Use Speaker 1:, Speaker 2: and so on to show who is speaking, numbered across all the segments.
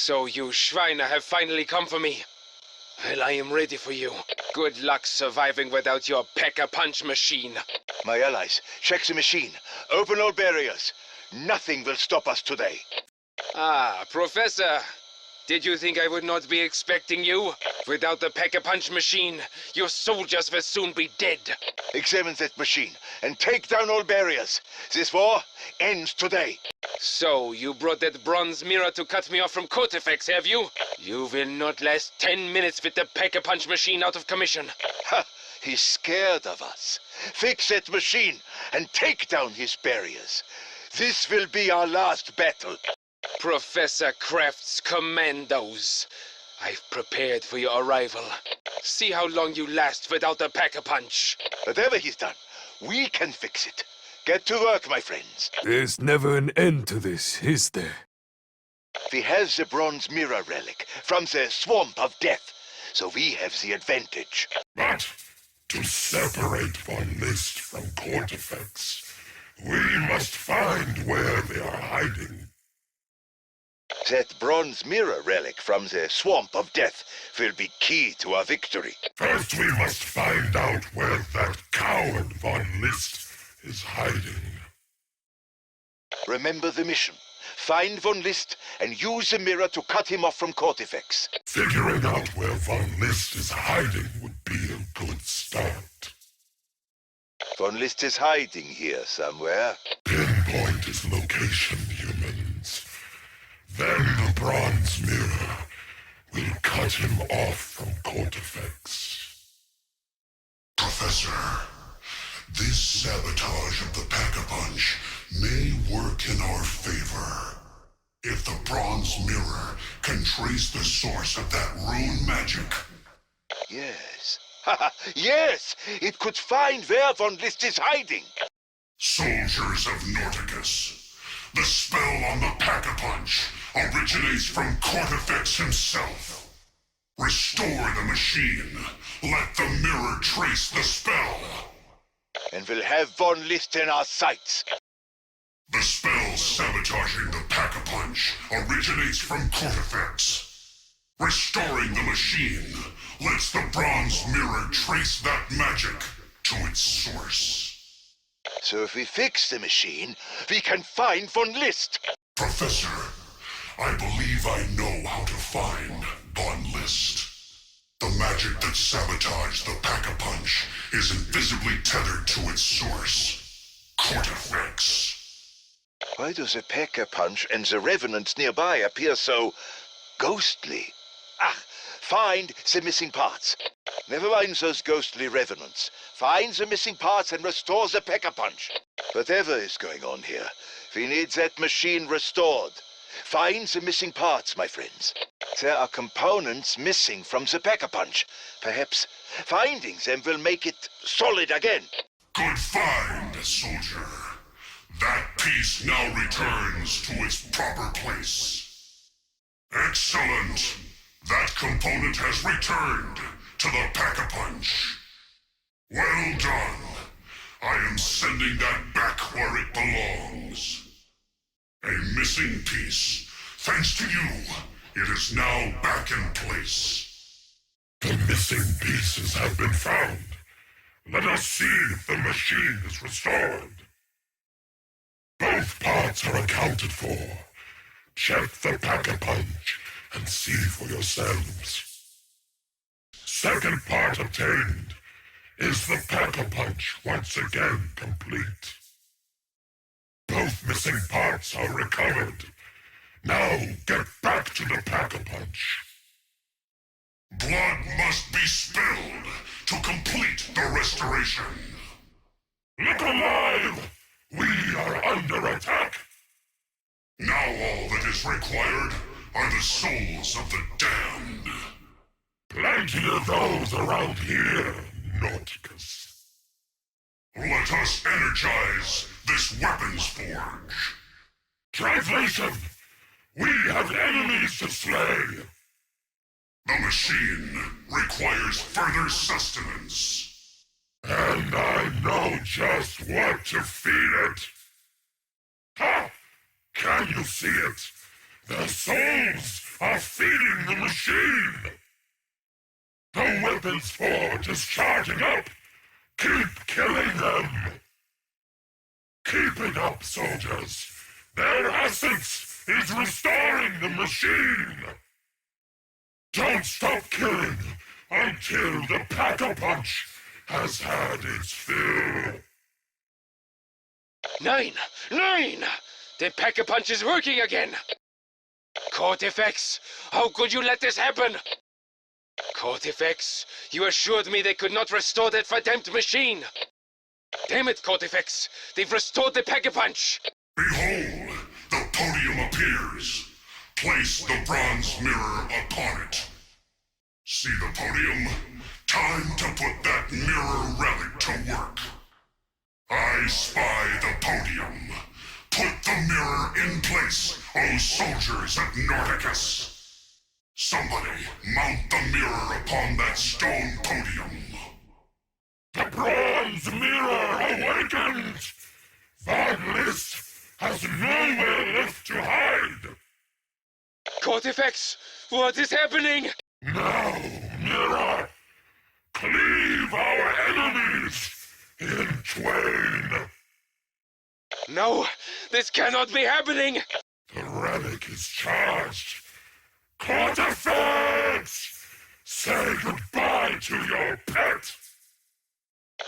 Speaker 1: So you Schweiner have finally come for me. Well, I am ready for you. Good luck surviving without your Pack-a-Punch machine.
Speaker 2: My allies, check the machine. Open all barriers. Nothing will stop us today.
Speaker 1: Ah, Professor. Did you think I would not be expecting you? Without the Pack-a-Punch machine, your soldiers will soon be dead.
Speaker 2: Examine that machine and take down all barriers. This war ends today.
Speaker 1: So, you brought that bronze mirror to cut me off from Cortifex, have you? You will not last 10 minutes with the Pack-a-Punch machine out of commission.
Speaker 2: Ha! He's scared of us. Fix that machine and take down his barriers. This will be our last battle.
Speaker 1: Professor Kraft's commandos. I've prepared for your arrival. See how long you last without the Pack-a-Punch.
Speaker 2: Whatever he's done, we can fix it. Get to work, my friends.
Speaker 3: There's never an end to this, is there?
Speaker 2: We have the bronze mirror relic from the swamp of death, so we have the advantage.
Speaker 4: But to separate Von List from Cortifex, we must find where they are hiding.
Speaker 2: That bronze mirror relic from the swamp of death will be key to our victory.
Speaker 4: First we must find out where that coward Von List is hiding.
Speaker 2: Remember the mission. Find Von List and use the mirror to cut him off from Cortifex.
Speaker 4: Figuring out where Von List is hiding would be a good start.
Speaker 2: Von List is hiding here somewhere.
Speaker 4: Pinpoint his location, humans. Then the bronze mirror will cut him off from Cortifex. Professor, this sabotage of the Pack-a-Punch may work in our favor. If the bronze mirror can trace the source of that rune magic.
Speaker 2: Yes. Yes! It could find where Von List is hiding.
Speaker 4: Soldiers of Norticus, the spell on the Pack-a-Punch originates from Cortifex himself. Restore the machine. Let the mirror trace the spell.
Speaker 2: And we'll have Von List in our sights.
Speaker 4: The spell sabotaging the Pack-a-Punch originates from Cortifex. Restoring the machine lets the bronze mirror trace that magic to its source.
Speaker 2: So if we fix the machine, we can find Von List.
Speaker 4: Professor, I believe I know how to find Von List. The magic that sabotaged the Pack-a-Punch is invisibly tethered to its source, Cortifex.
Speaker 2: Why do the Pack-a-Punch and the revenants nearby appear so ghostly? Ah, find the missing parts. Never mind those ghostly revenants. Find the missing parts and restore the Pack-a-Punch. Whatever is going on here, we need that machine restored. Find the missing parts, my friends. There are components missing from the Pack-a-Punch. Perhaps finding them will make it solid again.
Speaker 4: Good find, soldier. That piece now returns to its proper place. Excellent. That component has returned to the Pack-a-Punch. Well done. I am sending that back where it belongs. A missing piece. Thanks to you, it is now back in place. The missing pieces have been found. Let us see if the machine is restored. Both parts are accounted for. Check the Pack-a-Punch and see for yourselves. Second part obtained. Is the Pack-a-Punch once again complete? Both missing parts are recovered. Now get back to the Pack-a-Punch. Blood must be spilled to complete the restoration. Look alive! We are under attack! Now all that is required are the souls of the damned. Plenty of those around here, Nauticus. Let us energize this weapons forge. Translation! We have enemies to slay! The machine requires further sustenance. And I know just what to feed it. Ha! Can you see it? Their souls are feeding the machine! The weapons forge is charging up! Keep killing them! Keep it up, soldiers! Their essence is restoring the machine! Don't stop killing until the Pack-a-Punch has had its fill!
Speaker 1: 9! 9! The Pack-a-Punch is working again! Cortifex, how could you let this happen? Cortifex, you assured me they could not restore that verdammt machine! Damn it, Cortifex! They've restored the Pack-a-Punch!
Speaker 4: Behold, the podium appears. Place the bronze mirror upon it. See the podium? Time to put that mirror relic to work. I spy the podium. Put the mirror in place, O soldiers of Nordicus. Somebody mount the mirror upon that stone podium. The bronze mirror awakens! Van List has nowhere left to hide!
Speaker 1: Cortifex, what is happening?
Speaker 4: Now, mirror, cleave our enemies in twain!
Speaker 1: No, this cannot be happening!
Speaker 4: The relic is charged! Cortifex! Say goodbye to your pet!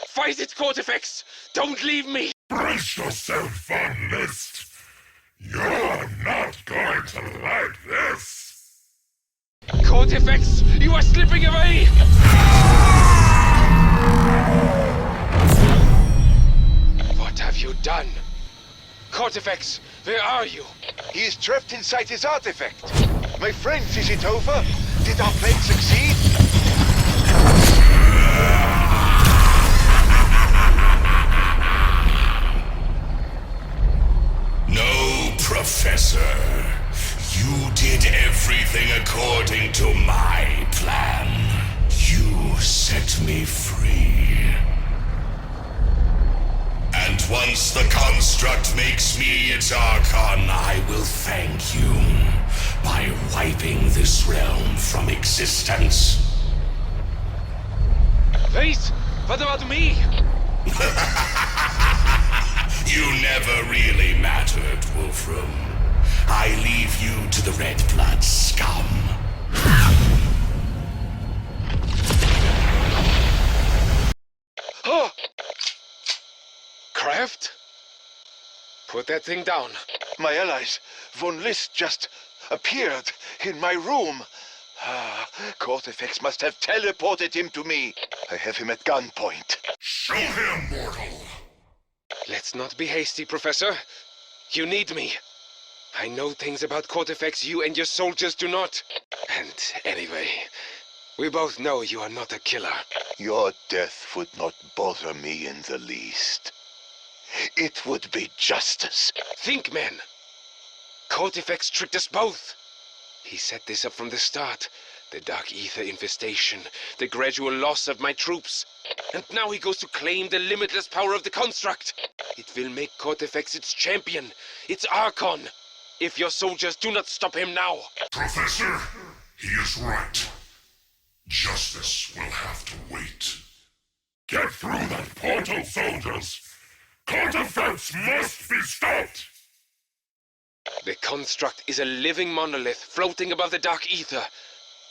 Speaker 1: Fight it, Cortifex! Don't leave me!
Speaker 4: Brace yourself, Van List! You're not going to like this!
Speaker 1: Cortifex, you are slipping away! What have you done? Cortifex, where are you?
Speaker 2: He is trapped inside his artifact. My friends, is it over? Did our plan succeed?
Speaker 5: No, Professor. You did everything according to my plan. You set me free. And once the construct makes me its Archon, I will thank you by wiping this realm from existence.
Speaker 1: Wait, what about me?
Speaker 5: You never really mattered, Wolfram. I leave you to the Red Blood scum.
Speaker 1: Oh! Kraft? Put that thing down.
Speaker 2: My allies, Von List just appeared in my room. Cortifex must have teleported him to me. I have him at gunpoint.
Speaker 4: Show him, mortal!
Speaker 1: Let's not be hasty, Professor. You need me. I know things about Cortifex you and your soldiers do not. And anyway, we both know you are not a killer.
Speaker 2: Your death would not bother me in the least. It would be justice.
Speaker 1: Think, men. Cortifex tricked us both. He set this up from the start. The Dark Aether infestation, the gradual loss of my troops. And now he goes to claim the limitless power of the construct. It will make Cortifex its champion, its Archon, if your soldiers do not stop him now.
Speaker 4: Professor, he is right. Justice will have to wait. Get through that portal, soldiers! Cortifex must be stopped!
Speaker 1: The construct is a living monolith floating above the Dark Aether.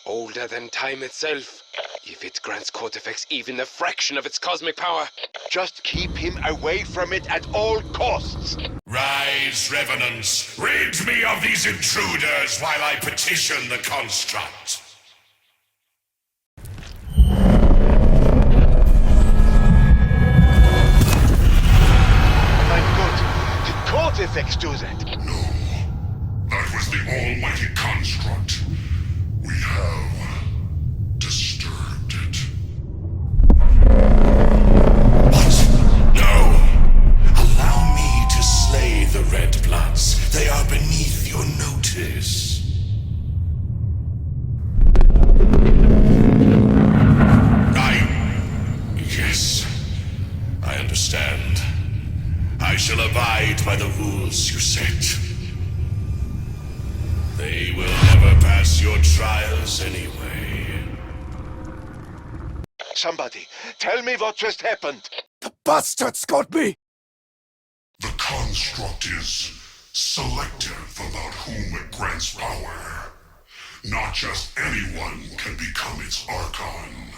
Speaker 1: Older than time itself. If it grants Cortifex even a fraction of its cosmic power.
Speaker 2: Just keep him away from it at all costs.
Speaker 5: Rise, revenants! Rid me of these intruders while I petition the construct.
Speaker 2: My God, did Cortifex do that?
Speaker 4: No. That was the almighty construct. We have disturbed it.
Speaker 5: What? No! Allow me to slay the Red Bloods. They are beneath your notice. Yes. I understand. I shall abide by the rules you set.
Speaker 2: somebody. Tell me what just happened.
Speaker 3: The bastards got me!
Speaker 4: The construct is selective about whom it grants power. Not just anyone can become its Archon.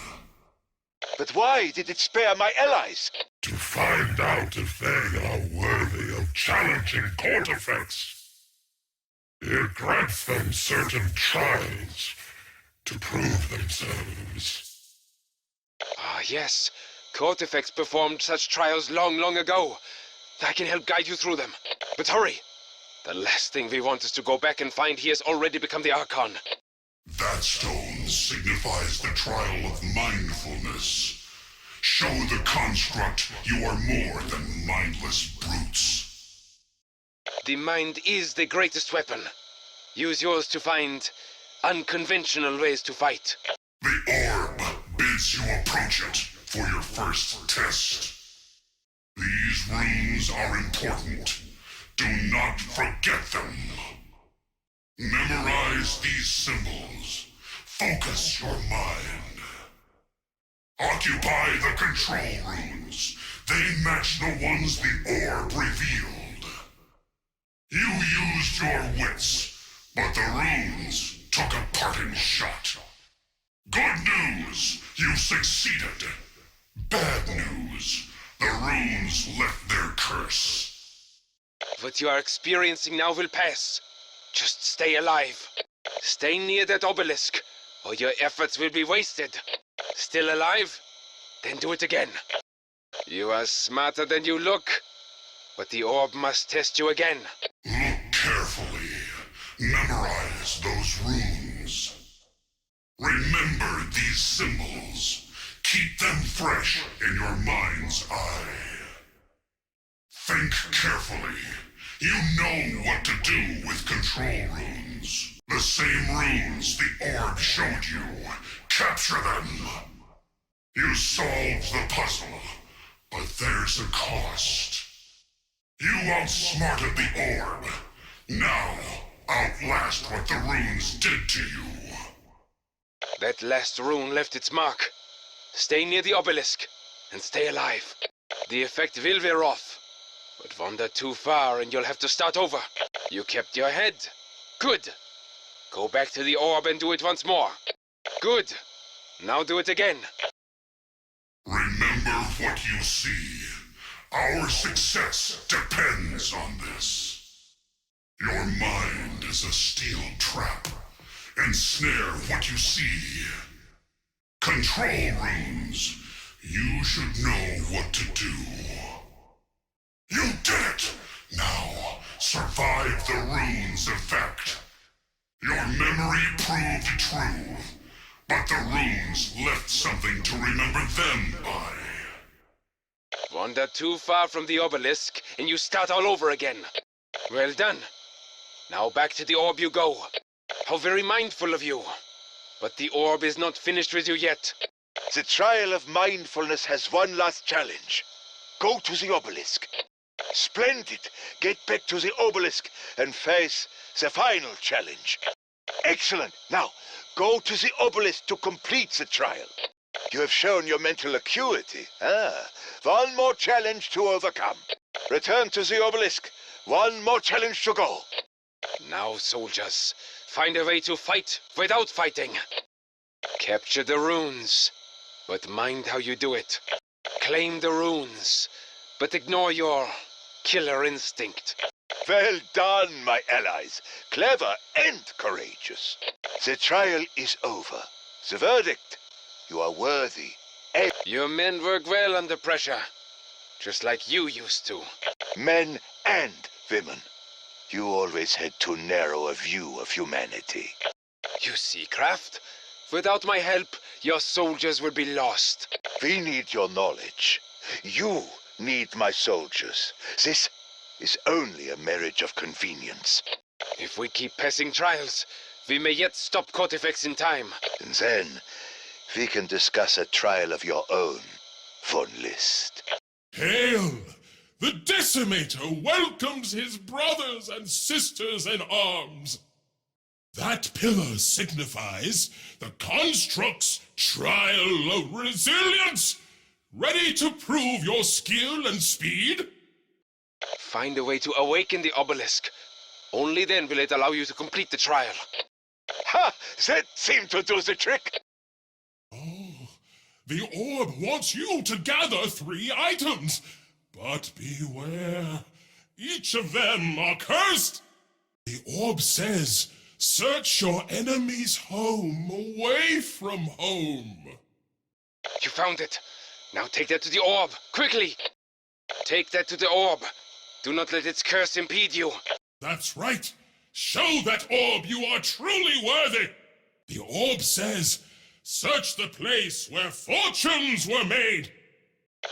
Speaker 2: But why did it spare my allies?
Speaker 4: To find out if they are worthy of challenging court effects. It grants them certain trials to prove themselves.
Speaker 1: Ah, yes. Cortifex performed such trials long ago. I can help guide you through them. But hurry! The last thing we want is to go back and find he has already become the Archon.
Speaker 4: That stone signifies the trial of mindfulness. Show the construct you are more than mindless brutes.
Speaker 1: The mind is the greatest weapon. Use yours to find unconventional ways to fight.
Speaker 4: The orb bids you approach it for your first test. These runes are important. Do not forget them. Memorize these symbols. Focus your mind. Occupy the control runes. They match the ones the orb revealed. You used your wits, but the runes took a parting shot. Good news, you succeeded. Bad news, the runes left their curse.
Speaker 1: What you are experiencing now will pass. Just stay alive. Stay near that obelisk, or your efforts will be wasted. Still alive? Then do it again. You are smarter than you look, but the orb must test you again.
Speaker 4: Look carefully. Memorize those runes. Remember these symbols. Keep them fresh in your mind's eye. Think carefully. You know what to do with control runes. The same runes the orb showed you. Capture them. You solved the puzzle, but there's a cost. You outsmarted the orb. Now, outlast what the runes did to you.
Speaker 1: That last rune left its mark. Stay near the obelisk, and stay alive. The effect will wear off, but wander too far and you'll have to start over. You kept your head. Good. Go back to the orb and do it once more. Good. Now do it again.
Speaker 4: Remember what you see. Our success depends on this. Your mind is a steel trap. Ensnare what you see. Control runes. You should know what to do. You did it! Now, survive the rune's effect. Your memory proved true, but the runes left something to remember them by.
Speaker 1: Wander too far from the obelisk, and you start all over again. Well done. Now back to the orb you go. How very mindful of you. But the orb is not finished with you yet.
Speaker 2: The trial of mindfulness has one last challenge. Go to the obelisk. Splendid! Get back to the obelisk and face the final challenge. Excellent! Now, go to the obelisk to complete the trial. You have shown your mental acuity. One more challenge to overcome. Return to the obelisk. One more challenge to go.
Speaker 1: Now, soldiers, find a way to fight without fighting. Capture the runes, but mind how you do it. Claim the runes, but ignore your killer instinct.
Speaker 2: Well done, my allies. Clever and courageous. The trial is over. The verdict: you are worthy.
Speaker 1: Your men work well under pressure, just like you used to.
Speaker 2: Men and women. You always had too narrow a view of humanity.
Speaker 1: You see, Kraft? Without my help, your soldiers will be lost.
Speaker 2: We need your knowledge. You need my soldiers. This is only a marriage of convenience.
Speaker 1: If we keep passing trials, we may yet stop Cortifex in time.
Speaker 2: And then we can discuss a trial of your own, von List.
Speaker 6: Hail! The Decimator welcomes his brothers and sisters in arms. That pillar signifies the construct's trial of resilience. Ready to prove your skill and speed?
Speaker 1: Find a way to awaken the obelisk. Only then will it allow you to complete the trial.
Speaker 2: Ha! That seemed to do the trick.
Speaker 6: Oh, the orb wants you to gather 3 items. But beware, each of them are cursed. The orb says, search your enemy's home away from home.
Speaker 1: You found it. Now take that to the orb, quickly! Take that to the orb. Do not let its curse impede you.
Speaker 6: That's right. Show that orb you are truly worthy. The orb says, search the place where fortunes were made.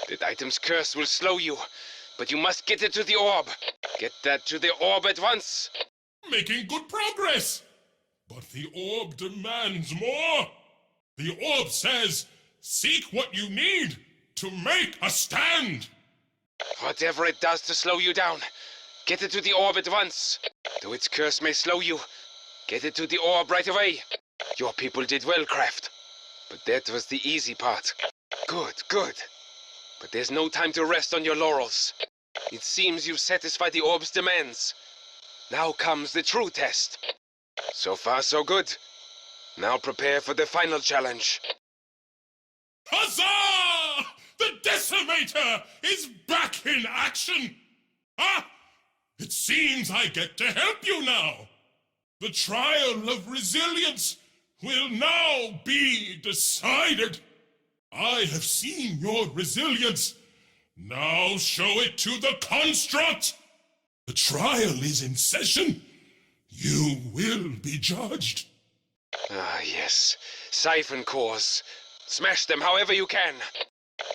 Speaker 1: That item's curse will slow you, but you must get it to the orb. Get that to the orb at once.
Speaker 6: Making good progress. But the orb demands more. The orb says, seek what you need to make a stand.
Speaker 1: Whatever it does to slow you down, get it to the orb at once. Though its curse may slow you, get it to the orb right away. Your people did well, Craft. But that was the easy part. Good, good. But there's no time to rest on your laurels. It seems you've satisfied the orb's demands. Now comes the true test. So far, so good. Now prepare for the final challenge.
Speaker 6: Huzzah! The Decimator is back in action! Ah! It seems I get to help you now. The trial of resilience will now be decided. I have seen your resilience. Now show it to the construct. The trial is in session. You will be judged.
Speaker 1: Ah, yes. Siphon cores. Smash them however you can.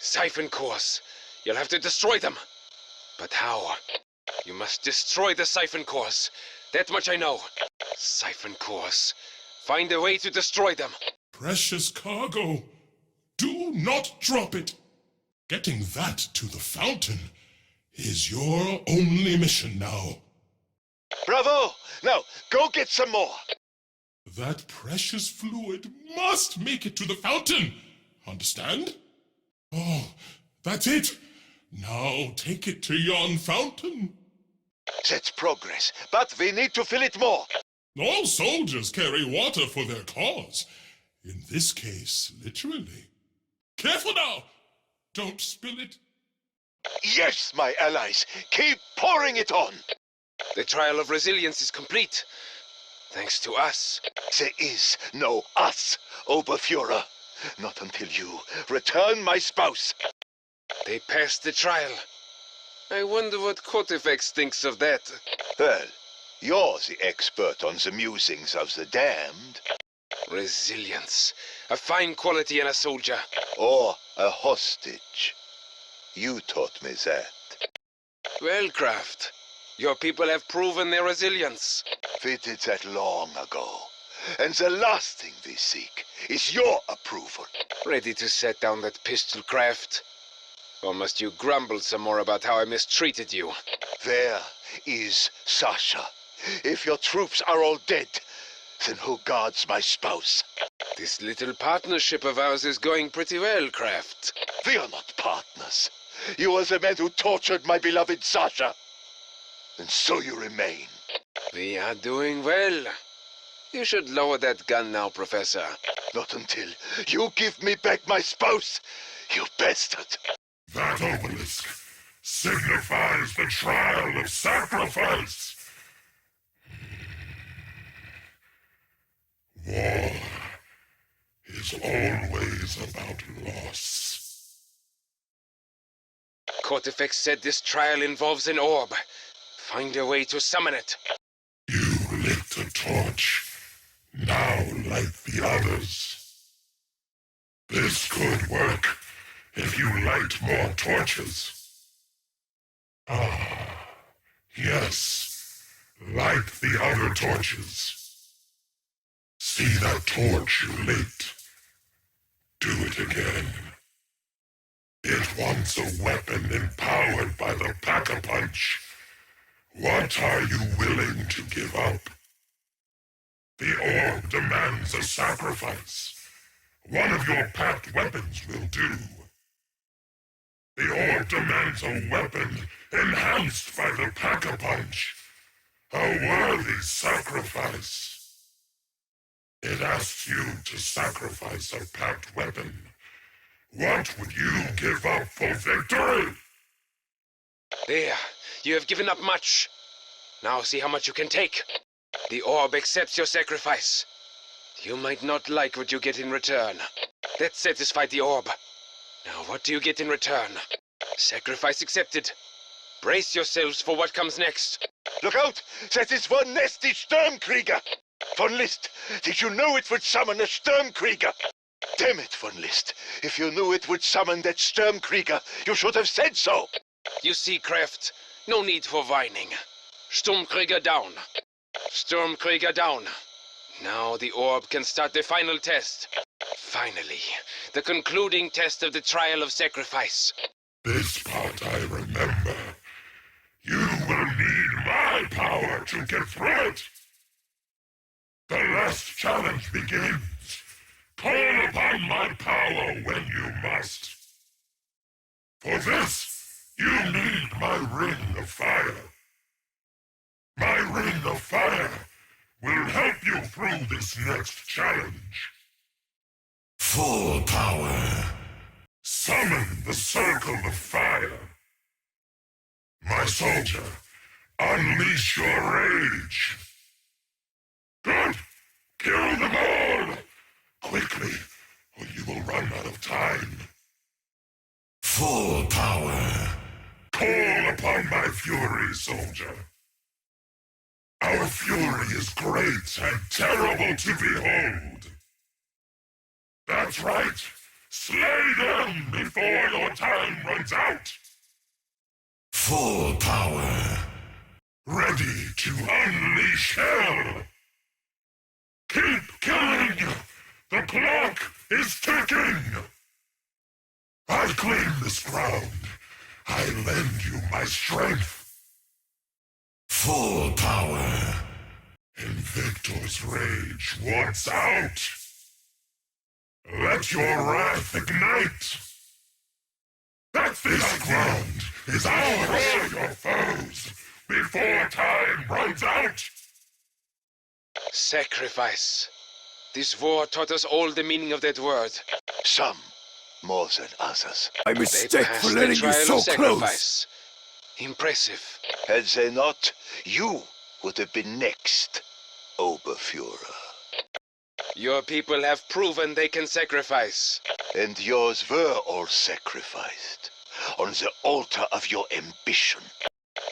Speaker 1: Siphon cores. You'll have to destroy them. But how? You must destroy the siphon cores. That much I know. Siphon cores. Find a way to destroy them.
Speaker 6: Precious cargo. Do not drop it. Getting that to the fountain is your only mission now.
Speaker 2: Bravo! Now, go get some more.
Speaker 6: That precious fluid must make it to the fountain. Understand? Oh, that's it. Now take it to yon fountain.
Speaker 2: That's progress, but we need to fill it more.
Speaker 6: All soldiers carry water for their cause. In this case, literally. Careful now! Don't spill it.
Speaker 2: Yes, my allies, keep pouring it on.
Speaker 1: The trial of resilience is complete. Thanks to us.
Speaker 2: There is no us, Oberfuhrer. Not until you return my spouse.
Speaker 1: They passed the trial. I wonder what Cortifex thinks of that.
Speaker 2: Well, you're the expert on the musings of the damned.
Speaker 1: Resilience. A fine quality in a soldier.
Speaker 2: Or a hostage. You taught me that.
Speaker 1: Well, Craft, your people have proven their resilience.
Speaker 2: We did that long ago. And the last thing we seek is your approval.
Speaker 1: Ready to set down that pistol, Craft? Or must you grumble some more about how I mistreated you?
Speaker 2: Where is Sasha? If your troops are all dead, then who guards my spouse?
Speaker 1: This little partnership of ours is going pretty well, Craft.
Speaker 2: We are not partners. You are the man who tortured my beloved Sasha. And so you remain.
Speaker 1: We are doing well. You should lower that gun now, Professor.
Speaker 2: Not until you give me back my spouse, you bastard.
Speaker 4: That obelisk signifies the trial of sacrifice. War is always about loss.
Speaker 1: Cortifex said this trial involves an orb. Find a way to summon it.
Speaker 4: You lit a torch. Now light the others. This could work if you light more torches. Ah, yes. Light the other torches. See that torch you lit. Do it again. It wants a weapon empowered by the Pack-a-Punch. What are you willing to give up? The orb demands a sacrifice. One of your packed weapons will do. The orb demands a weapon enhanced by the Pack-a-Punch. A worthy sacrifice. It asks you to sacrifice a packed weapon. What would you give up for victory?
Speaker 1: There, you have given up much. Now see how much you can take. The orb accepts your sacrifice. You might not like what you get in return. That satisfied the orb. Now what do you get in return? Sacrifice accepted. Brace yourselves for what comes next.
Speaker 2: Look out! That is one nasty Sturmkrieger! Von List, did you know it would summon a Sturmkrieger? Damn it, Von List. If you knew it would summon that Sturmkrieger, you should have said so.
Speaker 1: You see, Kraft, no need for whining. Sturmkrieger down. Sturmkrieger down. Now the orb can start the final test. Finally, the concluding test of the trial of sacrifice.
Speaker 4: This part I remember. You will need my power to get through it. The last challenge begins. Call upon my power when you must. For this, you need my ring of fire. My ring of fire will help you through this next challenge.
Speaker 5: Full power.
Speaker 4: Summon the circle of fire. My soldier, unleash your rage. Good! Kill them all! Quickly, or you will run out of time.
Speaker 5: Full power.
Speaker 4: Call upon my fury, soldier. Our fury is great and terrible to behold. That's right. Slay them before your time runs out.
Speaker 5: Full power.
Speaker 4: Ready to unleash hell. Keep killing. The clock is ticking. I claim this ground. I lend you my strength.
Speaker 5: Full power.
Speaker 4: Invictor's rage wants out. Let your wrath ignite. This ground is ours for your foes before time runs out.
Speaker 1: Sacrifice. This war taught us all the meaning of that word.
Speaker 2: Some more than others.
Speaker 3: My
Speaker 1: They
Speaker 3: mistake
Speaker 1: passed
Speaker 3: for
Speaker 1: the
Speaker 3: letting you
Speaker 1: trial
Speaker 3: so
Speaker 1: of
Speaker 3: close.
Speaker 1: sacrifice. Impressive.
Speaker 2: Had they not, you would have been next, Oberfuhrer.
Speaker 1: Your people have proven they can sacrifice.
Speaker 2: And yours were all sacrificed on the altar of your ambition.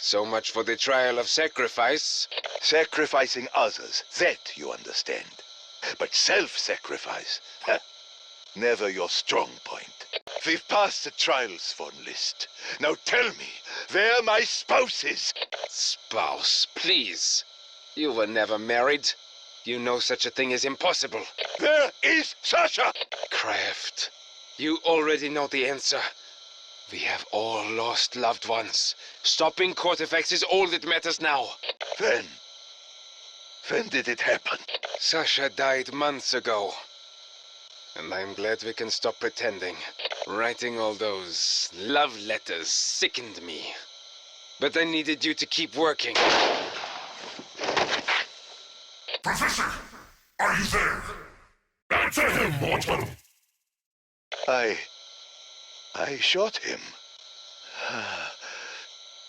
Speaker 1: So much for the trial of sacrifice.
Speaker 2: Sacrificing others, that you understand. But self-sacrifice, never your strong point. We've passed the trials, Von List. Now tell me, where my spouse is?
Speaker 1: Spouse, please. You were never married. You know such a thing is impossible.
Speaker 2: Where is Sasha?
Speaker 1: Kraft, you already know the answer. We have all lost loved ones. Stopping Cortifex is all that matters now.
Speaker 2: When did it happen?
Speaker 1: Sasha died months ago. And I'm glad we can stop pretending. Writing all those love letters sickened me. But I needed you to keep working.
Speaker 4: Professor, are you there? Answer him, mortal!
Speaker 2: I shot him.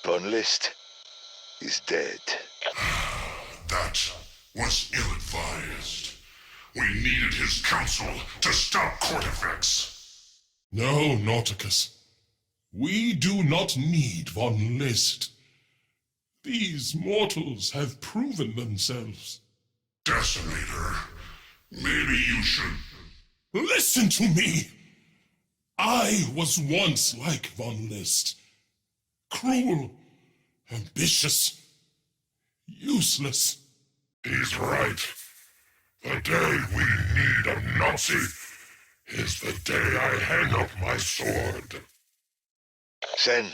Speaker 2: Von List is dead.
Speaker 4: That was ill-advised. We needed his counsel to stop Cortifex.
Speaker 6: No, Nauticus. We do not need Von List. These mortals have proven themselves.
Speaker 4: Decimator, maybe you should...
Speaker 6: Listen to me! I was once like Von List. Cruel, ambitious, useless.
Speaker 4: He's right. The day we need a Nazi is the day I hang up my sword.
Speaker 2: Then,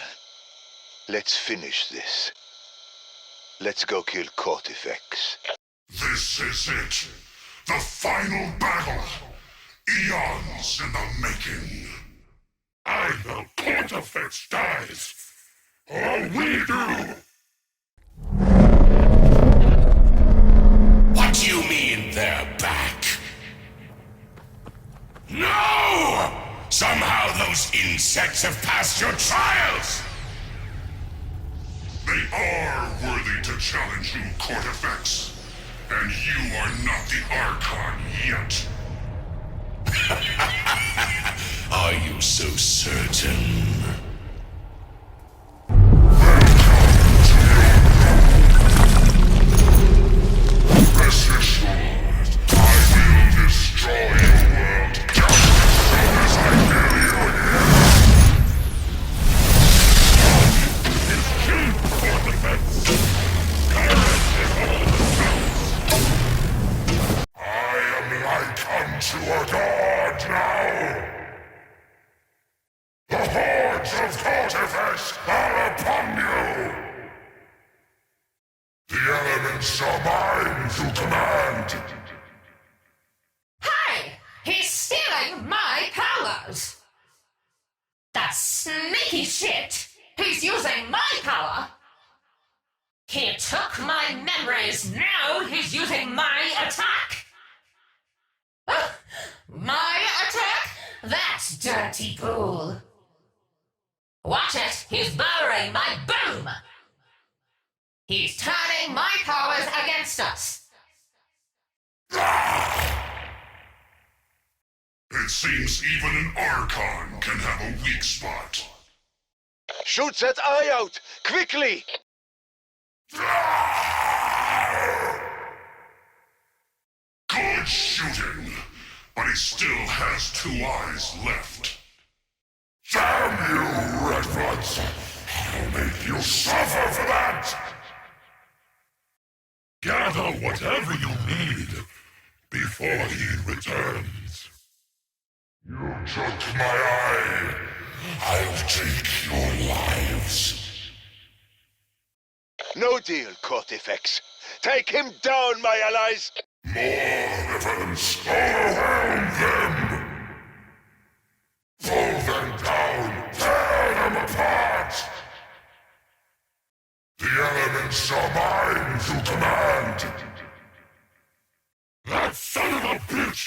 Speaker 2: let's finish this. Let's go kill Cortifex.
Speaker 4: This is it. The final battle. Eons in the making. Either Cortifex dies, or we do.
Speaker 5: What do you mean they're back? No! Somehow those insects have passed your trials!
Speaker 4: They are worthy to challenge you, Cortifex. And you are not the Archon yet.
Speaker 5: Are you so certain?
Speaker 4: Rest assured, I will destroy your world just as soon as I feel you again. It's cheap for defense. Courage is all. I am like unto a god now. The hordes of Cortifex are upon you. The elements are mine to command.
Speaker 7: Hey! He's stealing my powers! That sneaky shit! He's using my power! He took my memories, now he's using my attack! My attack? That's dirty pool! Watch it! He's borrowing my boom! He's turning my powers against us!
Speaker 4: It seems even an Archon can have a weak spot.
Speaker 2: Shoot that eye out! Quickly!
Speaker 4: Good shooting, but he still has 2 eyes left. Damn you, Red Bloods! I'll make you suffer for that! Gather whatever you need before he returns. You took my eye. I'll take your lives.
Speaker 2: No deal, Cortifex. Take him down, my allies!
Speaker 4: More evidence. Overwhelm them. Pull them down. Tear them apart. The elements are mine to command. That son of a bitch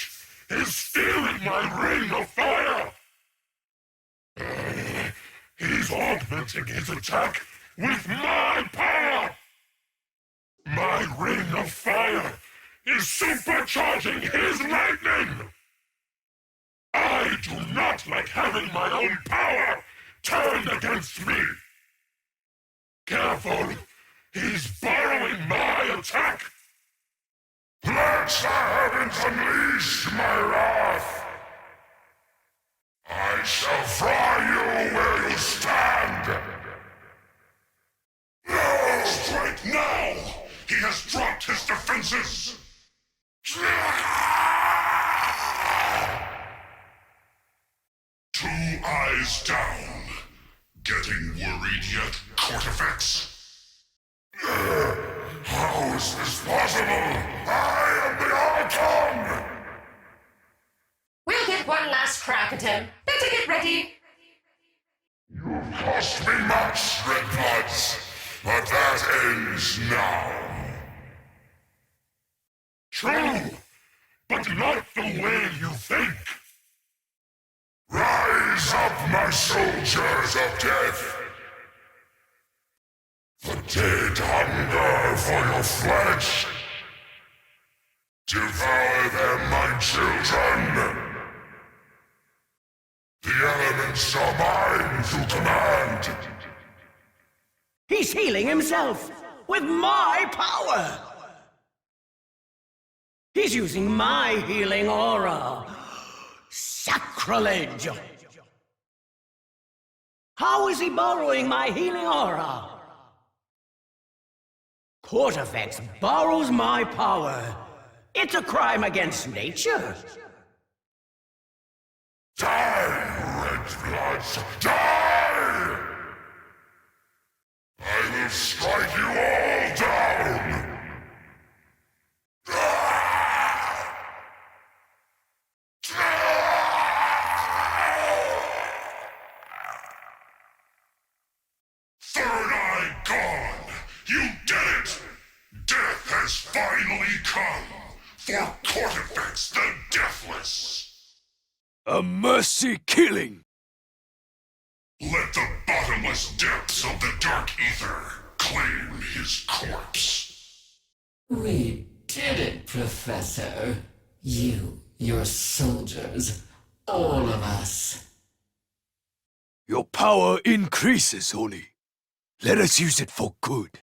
Speaker 4: is stealing my ring of fire. He's augmenting his attack with my power. My ring of fire is supercharging his lightning. I do not like having my own power turned against me. Careful! He's borrowing my attack! Let the heavens unleash my wrath! I shall fry you where you stand! No! Strike now! He has dropped his defenses! 2 eyes down. Getting worried yet, Cortifex? How is this possible? I am the Archon!
Speaker 7: We'll get one last crack at him. Better get ready.
Speaker 4: You've cost me much, Red Bloods, but that ends now. True, but not the way you think. Rise up, my soldiers of death. The dead hunger for your flesh. Devour them, my children. The elements are mine to command.
Speaker 8: He's healing himself with my power. He's using my healing aura. Sacrilege! How is he borrowing my healing aura? Cortifex borrows my power. It's a crime against nature.
Speaker 4: Die, Red Bloods, die! I will strike you all down! come for Cortifex the Deathless.
Speaker 3: A mercy killing!
Speaker 4: Let the bottomless depths of the Dark Aether claim his corpse.
Speaker 9: We did it, Professor. You, your soldiers, all of us.
Speaker 3: Your power increases, Oni. Let us use it for good.